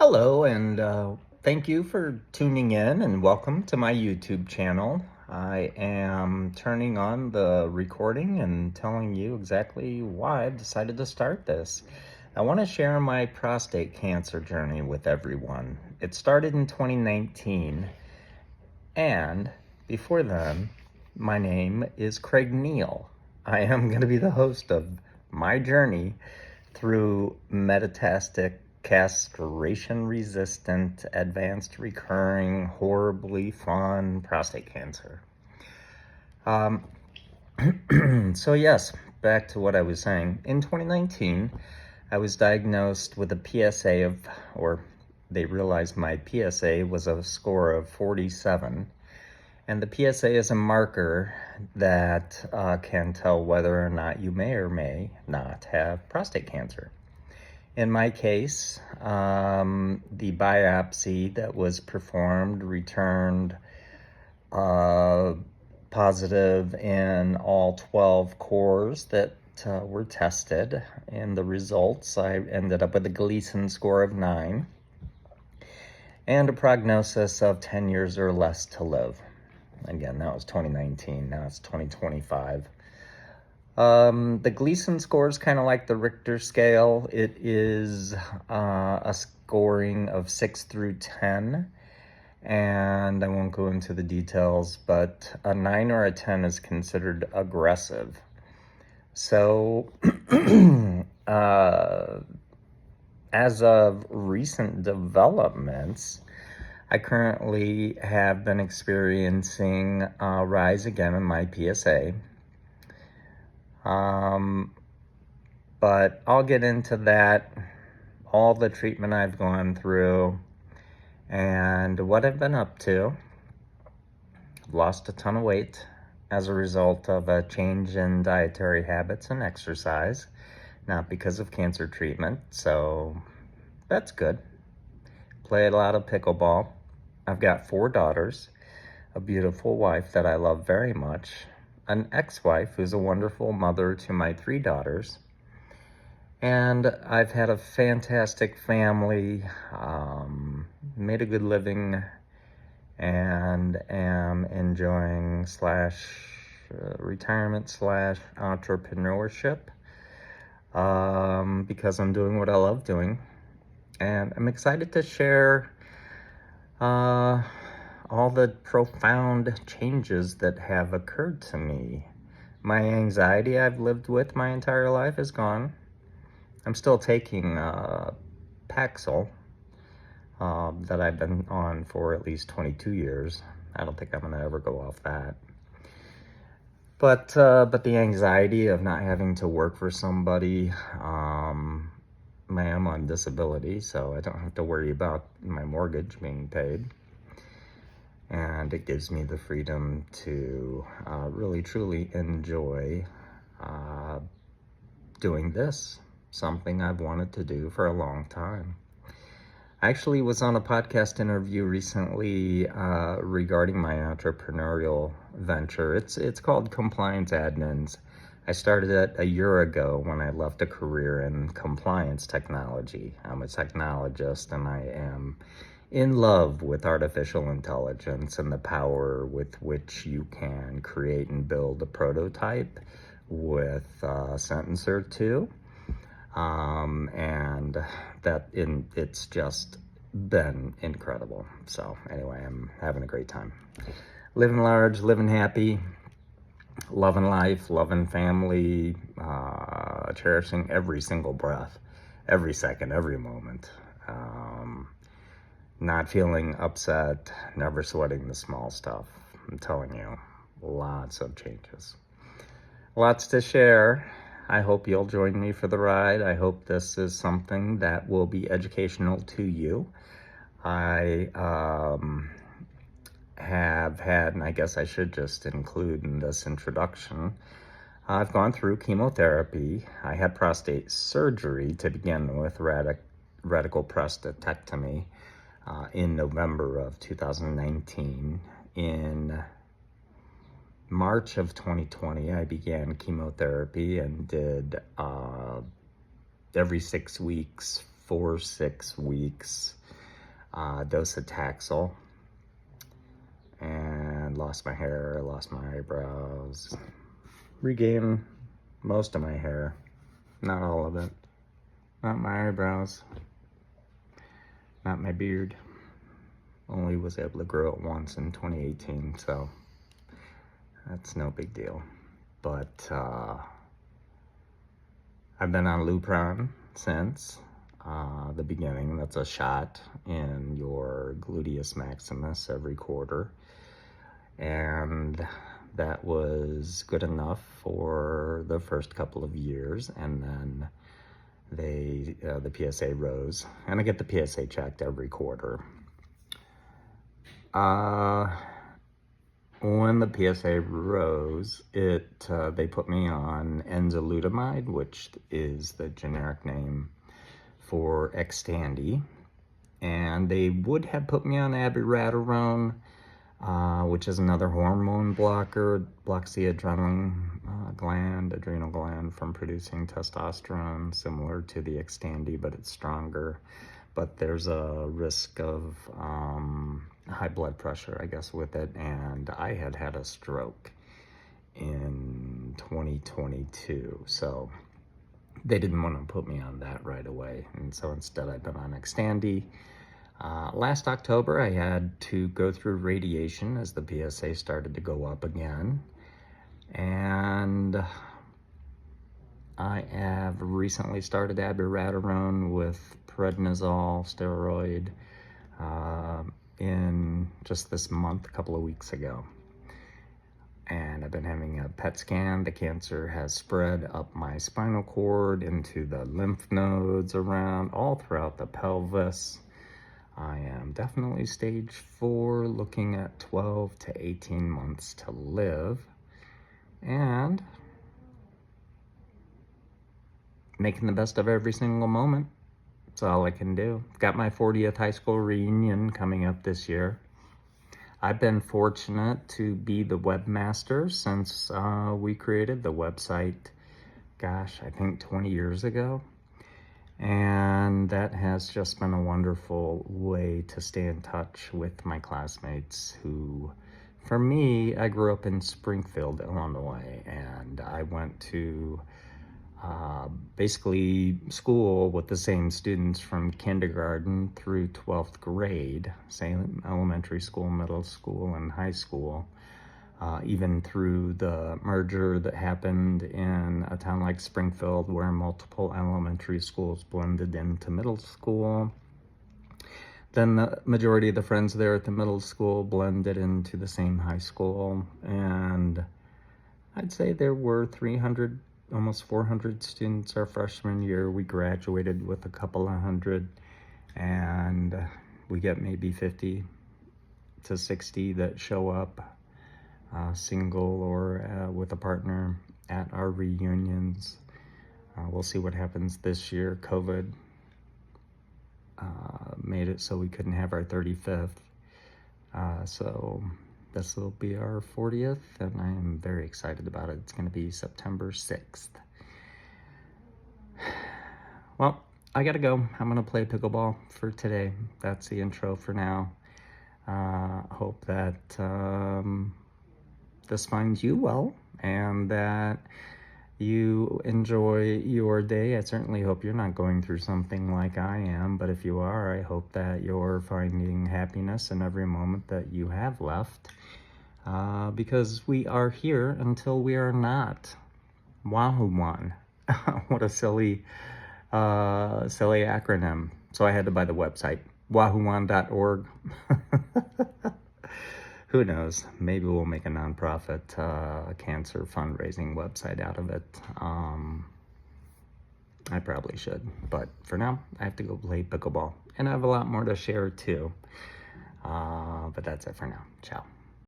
Hello, and thank you for tuning in and welcome to my YouTube channel. I am turning on the recording and telling you exactly why I've decided to start this. I want to share my prostate cancer journey with everyone. It started in 2019, and before then, my name is Craig Neal. I am going to be the host of my journey through metastatic castration-resistant, advanced recurring, horribly fun prostate cancer. So yes, back to what I was saying. In 2019, I was diagnosed with a PSA of, or they realized my PSA was a score of 47. And the PSA is a marker that can tell whether or not you may or may not have prostate cancer. In my case, the biopsy that was performed returned positive in all 12 cores that were tested. And the results, I ended up with a Gleason score of 9 and a prognosis of 10 years or less to live. Again, that was 2019, now it's 2025. The Gleason score is kind of like the Richter scale. It is a scoring of 6 through 10, and I won't go into the details, but a 9 or a 10 is considered aggressive. So, as of recent developments, I currently have been experiencing a rise again in my PSA. But I'll get into that, all the treatment I've gone through, and what I've been up to. I've lost a ton of weight as a result of a change in dietary habits and exercise, not because of cancer treatment, so that's good. Played a lot of pickleball. I've got 4 daughters, a beautiful wife that I love very much, an ex-wife who's a wonderful mother to my 3 daughters, and I've had a fantastic family, made a good living, and am enjoying retirement / entrepreneurship because I'm doing what I love doing. And I'm excited to share all the profound changes that have occurred to me. My anxiety I've lived with my entire life is gone. I'm still taking Paxil that I've been on for at least 22 years. I don't think I'm gonna ever go off that. But the anxiety of not having to work for somebody, I am on disability, so I don't have to worry about my mortgage being paid. And it gives me the freedom to really, truly enjoy doing this, something I've wanted to do for a long time. I actually was on a podcast interview recently regarding my entrepreneurial venture. It's called Compliance Admins. I started it a year ago when I left a career in compliance technology. I'm a technologist, and I am in love with artificial intelligence and the power with which you can create and build a prototype with a sentence or two. And it's just been incredible. So anyway, I'm having a great time. Living large, living happy, loving life, loving family, cherishing every single breath, every second, every moment. Not feeling upset, never sweating the small stuff. I'm telling you, lots of changes. Lots to share. I hope you'll join me for the ride. I hope this is something that will be educational to you. I have had, and I guess I should just include in this introduction, I've gone through chemotherapy. I had prostate surgery to begin with, radical prostatectomy, in November of 2019. In March of 2020, I began chemotherapy and did every 6 weeks for 6 weeks docetaxel, and lost my hair, lost my eyebrows, regained most of my hair, not all of it, not my eyebrows, not my beard. Only was able to grow it once in 2018, so that's no big deal. But I've been on Lupron since the beginning. That's a shot in your gluteus maximus every quarter. And that was good enough for the first couple of years. And then the PSA rose. And I get the PSA checked every quarter. When the PSA rose, they put me on enzalutamide, which is the generic name for Xtandi, and they would have put me on abiraterone, which is another hormone blocker. It blocks the adrenal gland from producing testosterone, similar to the Xtandi, but it's stronger. But there's a risk of high blood pressure, I guess, with it. And I had a stroke in 2022. So they didn't want to put me on that right away. And so instead I've been on Xtandi. Last October, I had to go through radiation as the PSA started to go up again. And I have recently started abiraterone with prednisone steroid in just this month, a couple of weeks ago. And I've been having a PET scan. The cancer has spread up my spinal cord into the lymph nodes around, all throughout the pelvis. I am definitely stage 4, looking at 12 to 18 months to live. And making the best of every single moment. That's all I can do. Got my 40th high school reunion coming up this year. I've been fortunate to be the webmaster since we created the website, gosh, I think 20 years ago. And that has just been a wonderful way to stay in touch with my classmates who, for me, I grew up in Springfield, Illinois, and I went to basically school with the same students from kindergarten through 12th grade, same elementary school, middle school, and high school, even through the merger that happened in a town like Springfield where multiple elementary schools blended into middle school. Then the majority of the friends there at the middle school blended into the same high school, and I'd say there were 300, almost 400 students our freshman year. We graduated with a couple of hundred, and we get maybe 50 to 60 that show up single or with a partner at our reunions. We'll see what happens this year. COVID made it so we couldn't have our 35th. So this will be our 40th, and I am very excited about it. It's going to be September 6th. Well, I gotta go. I'm going to play pickleball for today. That's the intro for now. Hope that this finds you well, and that you enjoy your day. I certainly hope you're not going through something like I am, but if you are, I hope that you're finding happiness in every moment that you have left, because we are here until we are not. WAHUWAN. What a silly acronym. So I had to buy the website, wahuwan.org. Who knows? Maybe we'll make a nonprofit cancer fundraising website out of it. I probably should, but for now, I have to go play pickleball. And I have a lot more to share too. But that's it for now. Ciao.